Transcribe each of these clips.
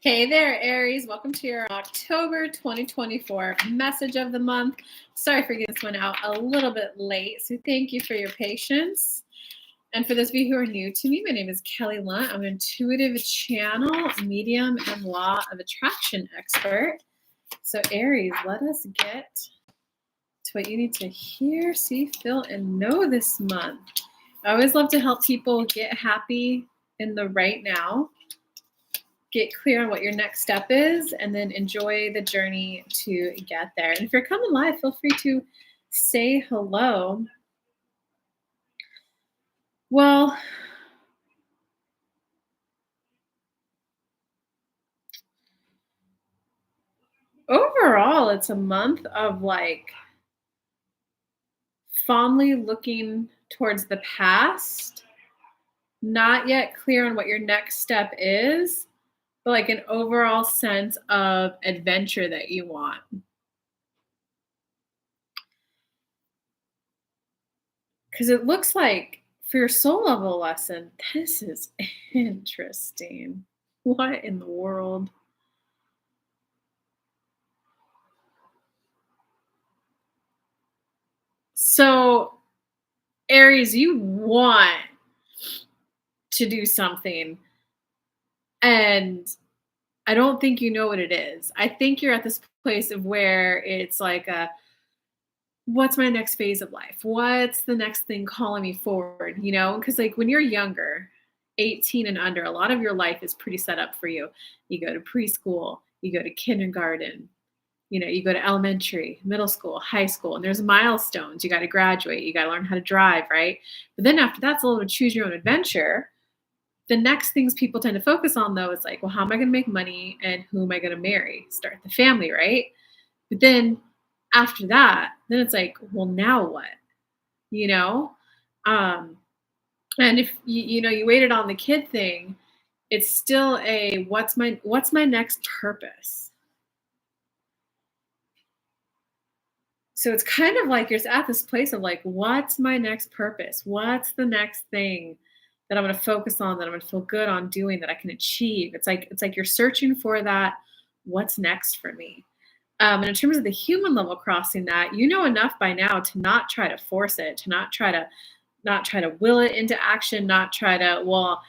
Hey there, Aries. Welcome to your October 2024 message of the month. Sorry for getting this one out a little bit late, so thank you for your patience. And for those of you who are new to me, my name is Kelly Lunt. I'm an intuitive channel, medium, and law of attraction expert. So Aries, let us get to what you need to hear, see, feel, and know this month. I always love to help people get happy in the right now. Get clear on what your next step is, and then enjoy the journey to get there. And if you're coming live, feel free to say hello. Well, overall, it's a month of like fondly looking towards the past, not yet clear on what your next step is, but like an overall sense of adventure that you want. Because it looks like for your soul level lesson, this is interesting. What in the world? So, Aries, you want to do something, and I don't think you know what it is. I think you're at this place of where it's like what's my next phase of life? What's the next thing calling me forward? Because like when you're younger, 18 and under, a lot of your life is pretty set up for you. You go to preschool, you go to kindergarten, you go to elementary, middle school, high school, and there's milestones. You got to graduate, you got to learn how to drive, right? But then after that's a little choose your own adventure. The next things people tend to focus on though is like, well, how am I going to make money and who am I going to marry? Start the family, right? But then after that, then it's like, well, now what? You know? Um, and if you waited on the kid thing, it's still a what's my next purpose? So it's kind of like you're at this place of like, what's my next purpose? What's the next thing that I'm going to focus on, that I'm going to feel good on doing, that I can achieve? It's like you're searching for that. What's next for me? And in terms of the human level crossing that, you know enough by now to not try to force it, to not try to will it into action, not try to, well,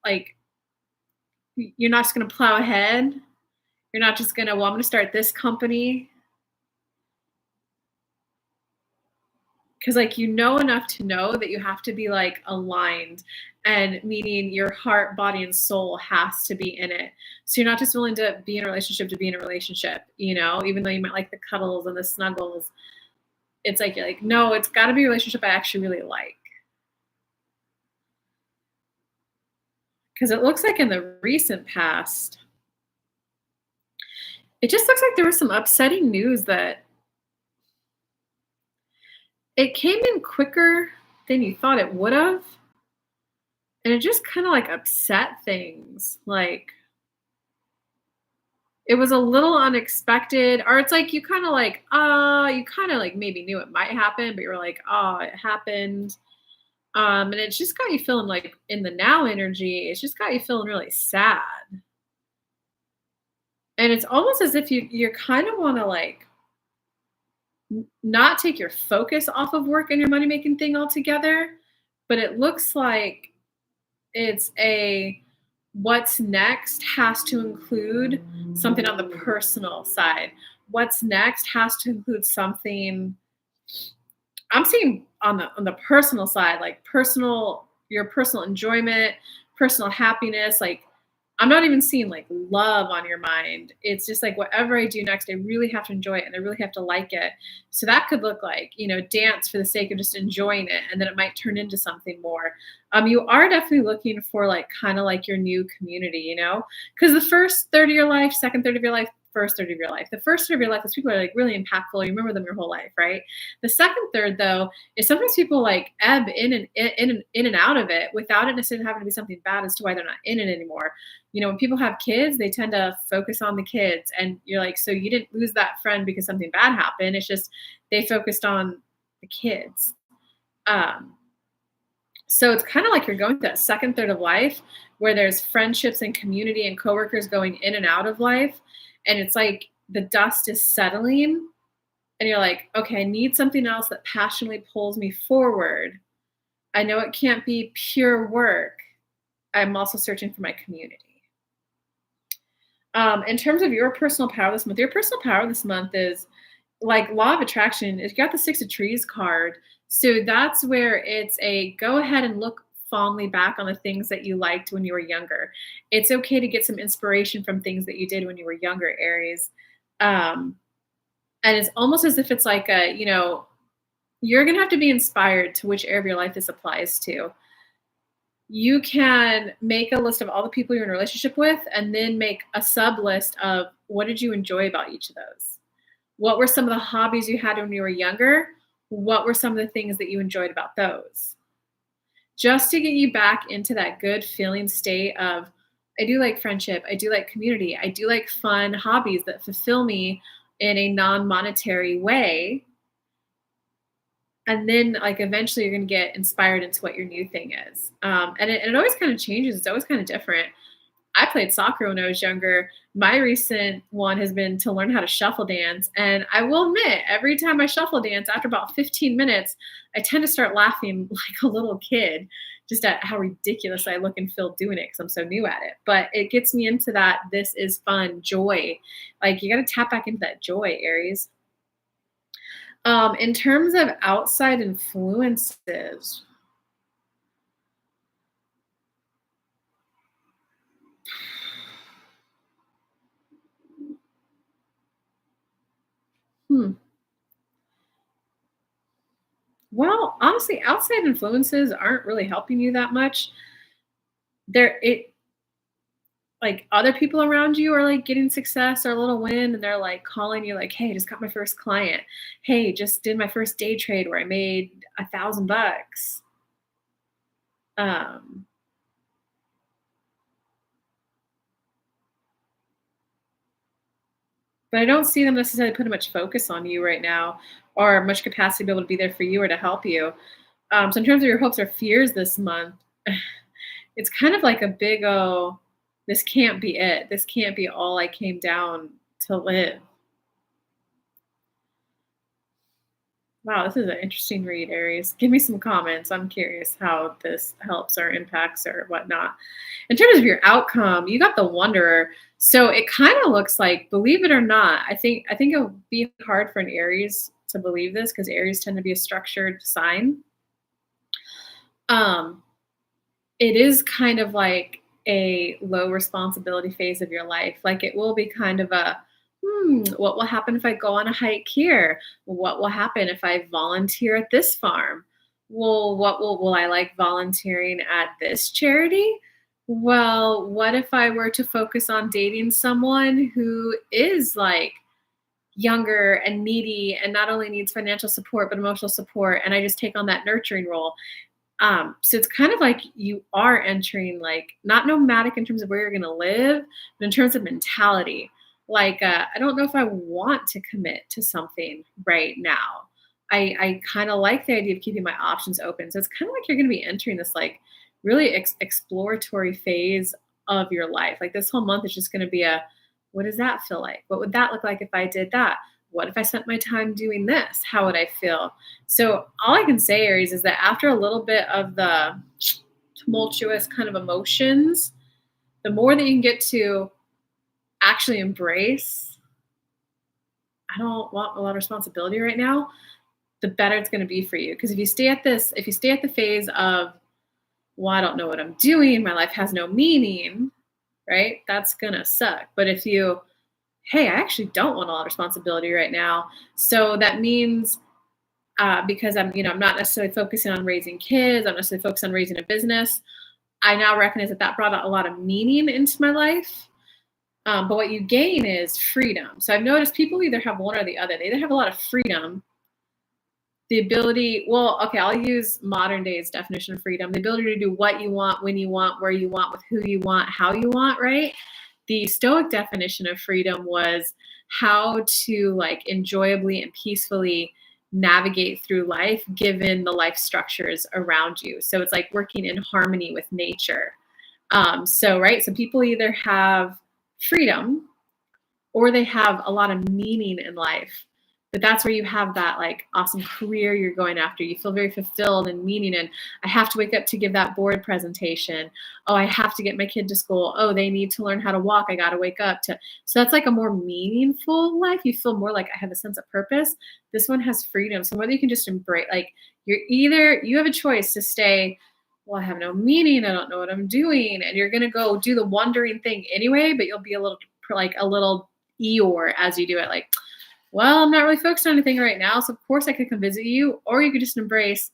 like you're not just going to plow ahead. You're not just going to, well, I'm going to start this company. Because like you know enough to know that you have to be like aligned, and meaning your heart, body, and soul has to be in it. So you're not just willing to be in a relationship to be in a relationship, even though you might like the cuddles and the snuggles. It's like you're like, no, it's got to be a relationship I actually really like. Because it looks like in the recent past, it just looks like there was some upsetting news that it came in quicker than you thought it would have. And it just kind of like upset things. Like it was a little unexpected, or it's like you kind of like, you kind of like maybe knew it might happen, but you were like, it happened. And it's just got you feeling like in the now energy, it's just got you feeling really sad. And it's almost as if you kind of want to like not take your focus off of work and your money making thing altogether, but it looks like it's a what's next has to include something on the personal side. What's next has to include something I'm seeing on the personal side, like your personal enjoyment, personal happiness. Like I'm not even seeing like love on your mind. It's just like whatever I do next, I really have to enjoy it and I really have to like it. So that could look like, dance for the sake of just enjoying it. And then it might turn into something more. You are definitely looking for like kind of like your new community, because the first third of your life, second third of your life, first third of your life. The first third of your life, those people are like really impactful. You remember them your whole life, right? The second third, though, is sometimes people like ebb in and out of it without it necessarily having to be something bad as to why they're not in it anymore. When people have kids, they tend to focus on the kids, and you're like, so you didn't lose that friend because something bad happened. It's just they focused on the kids. So it's kind of like you're going through that second third of life, where there's friendships and community and coworkers going in and out of life. And it's like the dust is settling, and you're like, okay, I need something else that passionately pulls me forward. I know it can't be pure work. I'm also searching for my community. In terms of your personal power this month, your personal power this month is like law of attraction. You got the Six of Trees card. So that's where it's a go ahead and look fondly back on the things that you liked when you were younger. It's okay to get some inspiration from things that you did when you were younger, Aries. Um, and it's almost as if it's like you're going to have to be inspired to which area of your life this applies to. You can make a list of all the people you're in a relationship with and then make a sub list of what did you enjoy about each of those? What were some of the hobbies you had when you were younger? What were some of the things that you enjoyed about those? Just to get you back into that good feeling state of, I do like friendship. I do like community. I do like fun hobbies that fulfill me in a non-monetary way. And then like eventually you're going to get inspired into what your new thing is. And it always kind of changes. It's always kind of different. I played soccer when I was younger. My recent one has been to learn how to shuffle dance. And I will admit, every time I shuffle dance, after about 15 minutes, I tend to start laughing like a little kid, just at how ridiculous I look and feel doing it because I'm so new at it. But it gets me into that this is fun, joy. Like you got to tap back into that joy, Aries. In terms of outside influences, hmm. Well, honestly, outside influences aren't really helping you that much. It like other people around you are like getting success or a little win, and they're like calling you like, "Hey, just got my first client. Hey, just did my first day trade where I made $1,000." Um, but I don't see them necessarily putting much focus on you right now, or much capacity to be able to be there for you or to help you. So in terms of your hopes or fears this month, it's kind of like a big oh, this can't be it. This can't be all I came down to live. Wow, this is an interesting read, Aries. Give me some comments. I'm curious how this helps or impacts or whatnot. In terms of your outcome, you got the Wanderer. So it kind of looks like, believe it or not, I think it would be hard for an Aries to believe this because Aries tend to be a structured sign. Um, it is kind of like a low responsibility phase of your life. Like it will be kind of a, what will happen if I go on a hike here? What will happen if I volunteer at this farm? Well, will I like volunteering at this charity? Well, what if I were to focus on dating someone who is like younger and needy and not only needs financial support but emotional support, and I just take on that nurturing role? So it's kind of like you are entering like not nomadic in terms of where you're going to live, but in terms of mentality. Like, I don't know if I want to commit to something right now. I kind of like the idea of keeping my options open. So it's kind of like you're going to be entering this like really exploratory phase of your life. Like this whole month is just going to be a, what does that feel like? What would that look like if I did that? What if I spent my time doing this? How would I feel? So all I can say, Aries, is that after a little bit of the tumultuous kind of emotions, the more that you can get to actually embrace, I don't want a lot of responsibility right now, the better it's going to be for you. Because if you stay at the phase of, well, I don't know what I'm doing, my life has no meaning, right? That's going to suck. But if you, hey, I actually don't want a lot of responsibility right now. So that means because I'm not necessarily focusing on raising kids. I'm not necessarily focused on raising a business. I now recognize that brought a lot of meaning into my life. But what you gain is freedom. So I've noticed people either have one or the other. They either have a lot of freedom, the ability, well, okay, I'll use modern day's definition of freedom, the ability to do what you want, when you want, where you want, with who you want, how you want, right? The Stoic definition of freedom was how to like enjoyably and peacefully navigate through life given the life structures around you. So it's like working in harmony with nature. So, right, so people either have freedom or they have a lot of meaning in life. But that's where you have that like awesome career you're going after. You feel very fulfilled and meaning. And I have to wake up to give that board presentation. Oh, I have to get my kid to school. Oh, they need to learn how to walk. I got to wake up to. So that's like a more meaningful life. You feel more like I have a sense of purpose. This one has freedom. So whether you can just embrace, like you have a choice to stay, well, I have no meaning. I don't know what I'm doing. And you're going to go do the wondering thing anyway, but you'll be a little Eeyore as you do it. Like, well, I'm not really focused on anything right now. So of course I could come visit you, or you could just embrace,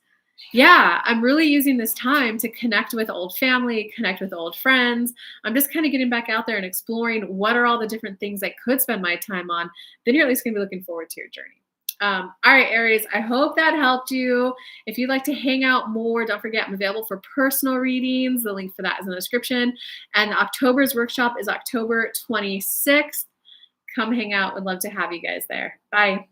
yeah, I'm really using this time to connect with old family, connect with old friends. I'm just kind of getting back out there and exploring what are all the different things I could spend my time on. Then you're at least going to be looking forward to your journey. All right, Aries, I hope that helped you. If you'd like to hang out more, don't forget I'm available for personal readings. The link for that is in the description. And October's workshop is October 26th. Come hang out. Would love to have you guys there. Bye.